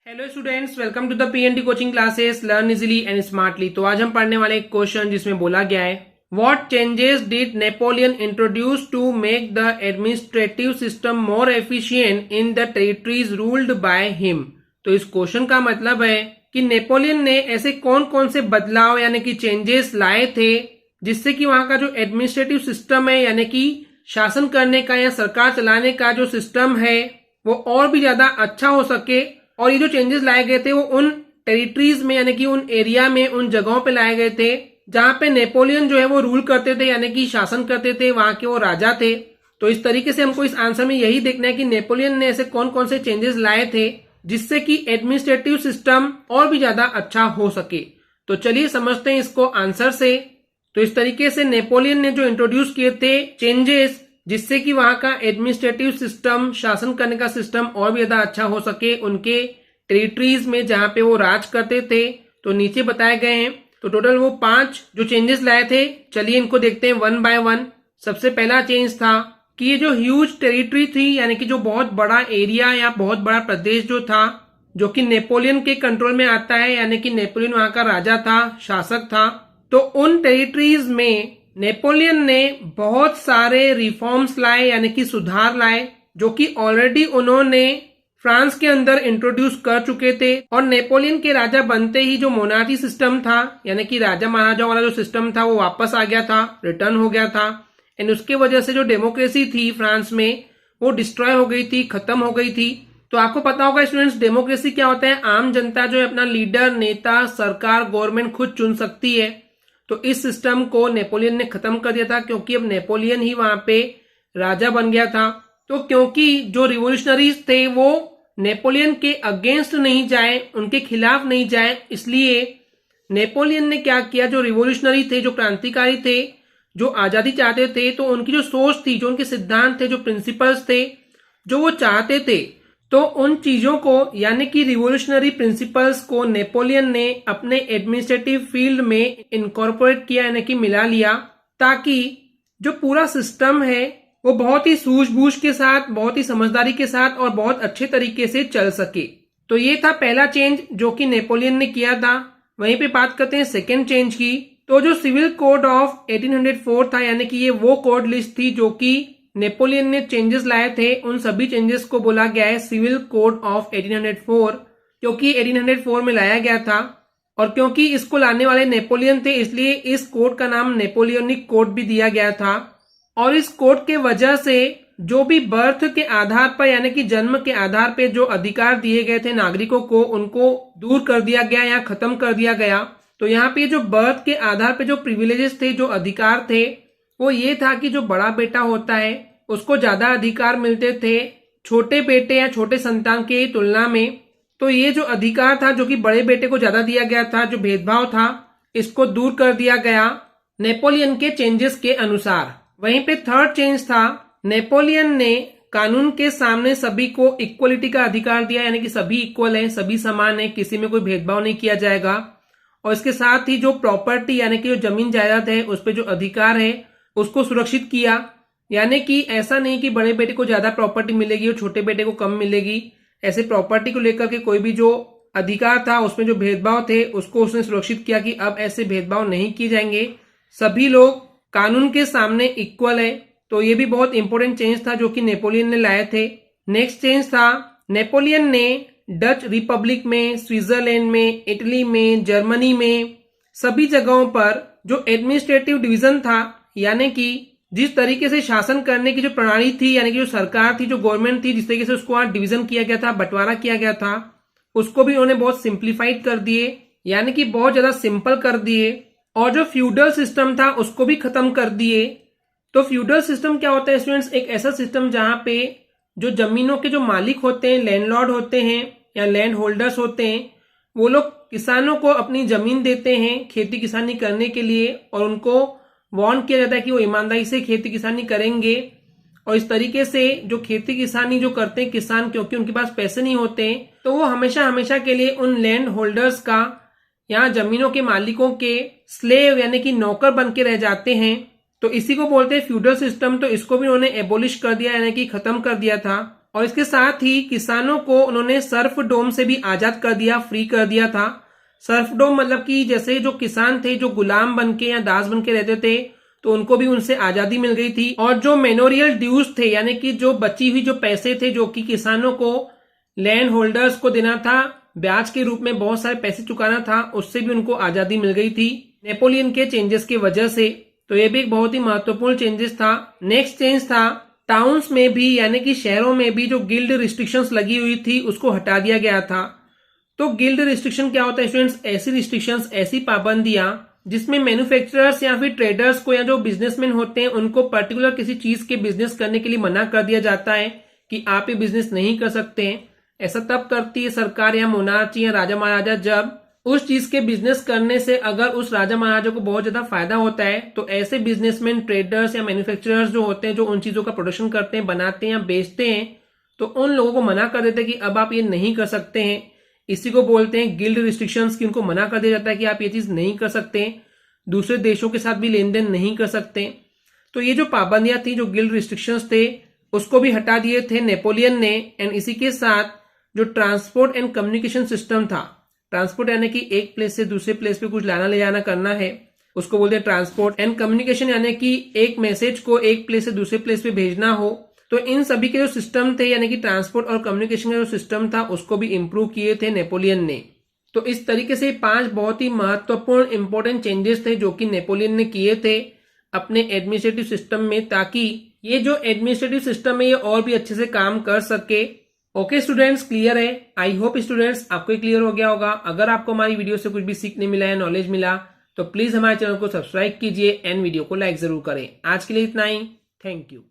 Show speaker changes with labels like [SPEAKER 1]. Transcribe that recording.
[SPEAKER 1] Hello students, welcome to the PNT coaching classes learn easily and smartly. तो आज हम पढ़ने वाले एक क्वेश्चन जिसमें बोला गया है what changes did Napoleon introduce to make the administrative system more efficient in the territories ruled by him. तो इस क्वेश्चन का मतलब है कि नेपोलियन ने ऐसे कौन कौन से बदलाव यानी कि चेंजेस लाए थे जिससे कि वहां का जो एडमिनिस्ट्रेटिव सिस्टम है यानी कि शासन करने का या सरकार चलाने का जो सिस्टम है वो और भी ज्यादा अच्छा हो सके। और ये जो चेंजेस लाए गए थे वो उन टेरिटरीज में यानी कि उन एरिया में उन जगहों पे लाए गए थे जहां पे नेपोलियन जो है वो रूल करते थे यानी कि शासन करते थे, वहां के वो राजा थे। तो इस तरीके से हमको इस आंसर में यही देखना है कि नेपोलियन ने ऐसे कौन कौन से चेंजेस लाए थे जिससे कि एडमिनिस्ट्रेटिव सिस्टम और भी ज्यादा अच्छा हो सके। तो चलिए समझते हैं इसको आंसर से। तो इस तरीके से नेपोलियन ने जो इंट्रोड्यूस किए थे चेंजेस जिससे कि वहां का एडमिनिस्ट्रेटिव सिस्टम, शासन करने का सिस्टम और भी ज्यादा अच्छा हो सके उनके टेरिटरीज में जहां पे वो राज करते थे, तो नीचे बताए गए हैं। तो टोटल वो 5 जो चेंजेस लाए थे, चलिए इनको देखते हैं वन बाय वन। सबसे पहला चेंज था कि ये जो ह्यूज टेरिटरी थी यानी कि जो बहुत बड़ा एरिया या बहुत बड़ा प्रदेश जो था जो कि नेपोलियन के कंट्रोल में आता है यानी कि नेपोलियन वहां का राजा था, शासक था, तो उन टेरिटरीज में नेपोलियन ने बहुत सारे रिफॉर्म्स लाए यानी कि सुधार लाए जो कि ऑलरेडी उन्होंने फ्रांस के अंदर इंट्रोड्यूस कर चुके थे। और नेपोलियन के राजा बनते ही जो मोनार्की सिस्टम था यानी कि राजा महाराजा वाला जो सिस्टम था वो वापस आ गया था, रिटर्न हो गया था। एंड उसके वजह से जो डेमोक्रेसी थी फ्रांस में वो डिस्ट्रॉय हो गई थी, खत्म हो गई थी। तो आपको पता होगा स्टूडेंट्स, डेमोक्रेसी क्या होता है? आम जनता जो है अपना लीडर, नेता, सरकार, गवर्नमेंट खुद चुन सकती है। तो इस सिस्टम को नेपोलियन ने खत्म कर दिया था क्योंकि अब नेपोलियन ही वहां पे राजा बन गया था। तो क्योंकि जो रिवोल्यूशनरीज थे वो नेपोलियन के अगेंस्ट नहीं जाए, उनके खिलाफ नहीं जाए, इसलिए नेपोलियन ने क्या किया, जो रिवोल्यूशनरी थे, जो क्रांतिकारी थे, जो आजादी चाहते थे, तो उनकी जो सोच थी, जो उनके सिद्धांत थे, जो प्रिंसिपल्स थे, जो वो चाहते थे, तो उन चीजों को यानी कि रिवोल्यूशनरी प्रिंसिपल्स को नेपोलियन ने अपने एडमिनिस्ट्रेटिव फील्ड में इनकॉर्पोरेट किया यानी कि मिला लिया, ताकि जो पूरा सिस्टम है वो बहुत ही सूझबूझ के साथ, बहुत ही समझदारी के साथ और बहुत अच्छे तरीके से चल सके। तो ये था पहला चेंज जो कि नेपोलियन ने किया था। वहीं पे बात करते हैं सेकेंड चेंज की। तो जो सिविल कोड ऑफ 1804 था यानी कि ये वो कोड लिस्ट थी जो कि नेपोलियन ने चेंजेस लाए थे, उन सभी चेंजेस को बोला गया है सिविल कोड ऑफ 1804 क्योंकि 1804 में लाया गया था। और क्योंकि इसको लाने वाले नेपोलियन थे इसलिए इस कोड का नाम नेपोलियनिक कोड भी दिया गया था। और इस कोड के वजह से जो भी बर्थ के आधार पर यानी कि जन्म के आधार पर जो अधिकार दिए गए थे नागरिकों को, उनको दूर कर दिया गया या खत्म कर दिया गया। तो यहाँ पे जो बर्थ के आधार पर जो प्रिविलेजेस थे, जो अधिकार थे, वो ये था कि जो बड़ा बेटा होता है उसको ज्यादा अधिकार मिलते थे छोटे बेटे या छोटे संतान की तुलना में। तो ये जो अधिकार था जो कि बड़े बेटे को ज्यादा दिया गया था, जो भेदभाव था, इसको दूर कर दिया गया नेपोलियन के चेंजेस के अनुसार। वहीं पे थर्ड चेंज था नेपोलियन ने कानून के सामने सभी को इक्वलिटी का अधिकार दिया यानी कि सभी इक्वल है, सभी समान है, किसी में कोई भेदभाव नहीं किया जाएगा। और इसके साथ ही जो प्रॉपर्टी यानी कि जो जमीन जायदाद है उस पर जो अधिकार है उसको सुरक्षित किया, यानी कि ऐसा नहीं कि बड़े बेटे को ज्यादा प्रॉपर्टी मिलेगी और छोटे बेटे को कम मिलेगी। ऐसे प्रॉपर्टी को लेकर के कोई भी जो अधिकार था उसमें जो भेदभाव थे उसको उसने सुरक्षित किया कि अब ऐसे भेदभाव नहीं किए जाएंगे, सभी लोग कानून के सामने इक्वल है। तो ये भी बहुत इंपॉर्टेंट चेंज था जो कि नेपोलियन ने लाए थे। नेक्स्ट चेंज था नेपोलियन ने डच रिपब्लिक में, स्विट्जरलैंड में, इटली में, जर्मनी में सभी जगहों पर जो एडमिनिस्ट्रेटिव डिवीजन था यानी कि जिस तरीके से शासन करने की जो प्रणाली थी यानी कि जो सरकार थी, जो गवर्नमेंट थी, जिस तरीके से उसको आज डिवीजन किया गया था, बंटवारा किया गया था, उसको भी उन्होंने बहुत सिंप्लीफाइड कर दिए यानी कि बहुत ज्यादा सिंपल कर दिए। और जो फ्यूडल सिस्टम था उसको भी खत्म कर दिए। तो फ्यूडल सिस्टम क्या होता है स्टूडेंट्स? एक ऐसा सिस्टम जहां पे जो जमीनों के जो मालिक होते हैं, लैंडलॉर्ड होते हैं या लैंड होल्डर्स होते हैं, वो लोग किसानों को अपनी जमीन देते हैं खेती किसानी करने के लिए और उनको वार्न किया जाता है कि वो ईमानदारी से खेती किसानी करेंगे। और इस तरीके से जो खेती किसानी जो करते हैं किसान, क्योंकि उनके पास पैसे नहीं होते तो वो हमेशा हमेशा के लिए उन लैंड होल्डर्स का या जमीनों के मालिकों के स्लेव यानी कि नौकर बन के रह जाते हैं। तो इसी को बोलते हैं फ्यूडल सिस्टम। तो इसको भी उन्होंने एबोलिश कर दिया यानी कि खत्म कर दिया था। और इसके साथ ही किसानों को उन्होंने सर्फडोम से भी आजाद कर दिया, फ्री कर दिया था। सर्फडोम मतलब कि जैसे जो किसान थे जो गुलाम बनके या दास बनके रहते थे तो उनको भी उनसे आजादी मिल गई थी। और जो मेनोरियल ड्यूज थे यानी कि जो बची हुई जो पैसे थे जो कि किसानों को लैंड होल्डर्स को देना था, ब्याज के रूप में बहुत सारे पैसे चुकाना था, उससे भी उनको आजादी मिल गई थी नेपोलियन के चेंजेस की वजह से। तो ये भी एक बहुत ही महत्वपूर्ण चेंजेस था। नेक्स्ट चेंज था टाउन्स में भी यानी कि शहरों में भी जो गिल्ड रिस्ट्रिक्शंस लगी हुई थी उसको हटा दिया गया था। तो गिल्ड रिस्ट्रिक्शन क्या होता है स्टूडेंट्स? ऐसी रिस्ट्रिक्शंस, ऐसी पाबंदियां जिसमें मैन्युफैक्चरर्स या फिर ट्रेडर्स को या जो बिजनेसमैन होते हैं उनको पर्टिकुलर किसी चीज के बिजनेस करने के लिए मना कर दिया जाता है कि आप ये बिजनेस नहीं कर सकते हैं। ऐसा तब करती है सरकार या मोनार्ची या राजा महाराजा जब उस चीज के बिजनेस करने से अगर उस राजा महाराजा को बहुत ज्यादा फायदा होता है। तो ऐसे बिजनेसमैन, ट्रेडर्स या मैन्युफैक्चरर्स जो होते हैं जो उन चीजों का प्रोडक्शन करते हैं, बनाते हैं या बेचते हैं, तो उन लोगों को मना कर देते हैं कि अब आप ये नहीं कर सकते हैं। इसी को बोलते हैं गिल्ड रिस्ट्रिक्शंस, कि उनको मना कर दिया जाता है कि आप ये चीज नहीं कर सकते, दूसरे देशों के साथ भी लेन देन नहीं कर सकते। तो ये जो पाबंदियां थी, जो गिल्ड रिस्ट्रिक्शंस थे, उसको भी हटा दिए थे नेपोलियन ने। एंड इसी के साथ जो ट्रांसपोर्ट एंड कम्युनिकेशन सिस्टम था, ट्रांसपोर्ट यानी कि एक प्लेस से दूसरे प्लेस पे कुछ लाना ले जाना करना है, उसको बोलते हैं ट्रांसपोर्ट। एंड कम्युनिकेशन यानी कि एक मैसेज को एक प्लेस से दूसरे प्लेस पे भेजना हो, तो इन सभी के जो सिस्टम थे यानी कि ट्रांसपोर्ट और कम्युनिकेशन का जो सिस्टम था उसको भी इंप्रूव किए थे नेपोलियन ने। तो इस तरीके से 5 बहुत ही महत्वपूर्ण इंपॉर्टेंट चेंजेस थे जो कि नेपोलियन ने किए थे अपने एडमिनिस्ट्रेटिव सिस्टम में, ताकि ये जो एडमिनिस्ट्रेटिव सिस्टम है ये और भी अच्छे से काम कर सके। ओके स्टूडेंट्स, क्लियर है? आई होप स्टूडेंट्स आपको क्लियर हो गया होगा। अगर आपको हमारी वीडियो से कुछ भी सीखने मिला है, नॉलेज मिला, तो प्लीज हमारे चैनल को सब्सक्राइब कीजिए एंड वीडियो को लाइक जरूर करें। आज के लिए इतना ही। Thank you.